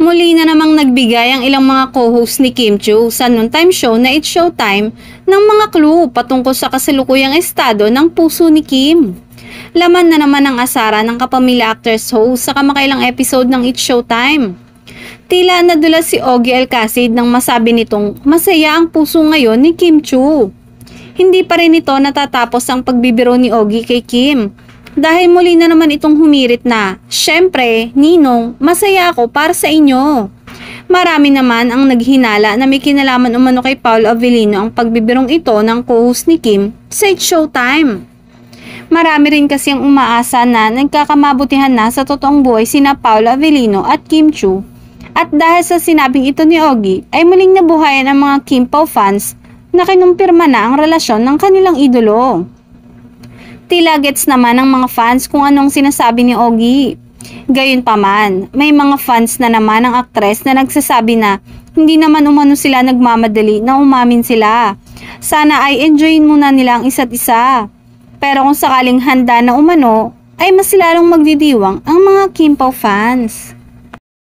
Muli na namang nagbigay ang ilang mga co-host ni Kim Chiu sa noontime show na It's Showtime ng mga clue patungkol sa kasalukuyang estado ng puso ni Kim. Laman na naman ang asara ng kapamilya actress host sa kamakailang episode ng It's Showtime. Tila nadulas si Ogie Alcacid nang masabi nitong masaya ang puso ngayon ni Kim Chiu. Hindi pa rin ito natatapos ang pagbibiro ni Ogie kay Kim. Dahil muli na naman itong humirit na, "Syempre, Ninong, masaya ako para sa inyo." Marami naman ang naghinala na may kinalaman umano kay Paolo Avellino ang pagbibirong ito ng co-host ni Kim sa It's Showtime. Marami rin kasi ang umaasa na nagkakamabutihan na sa totoong buhay sina Paolo Avellino at Kim Chiu. At dahil sa sinabing ito ni Ogie, ay muling nabuhayan ang mga Kim Pao fans na kinumpirma na ang relasyon ng kanilang idolo. Tila gets naman ng mga fans kung anong sinasabi ni Ogie. Gayunpaman, may mga fans na naman ng aktres na nagsasabi na hindi naman umano sila nagmamadali na umamin sila. Sana ay enjoyin muna nila ang isa't isa. Pero kung sakaling handa na umano, ay mas lalong magdidiwang ang mga Kim Pao fans.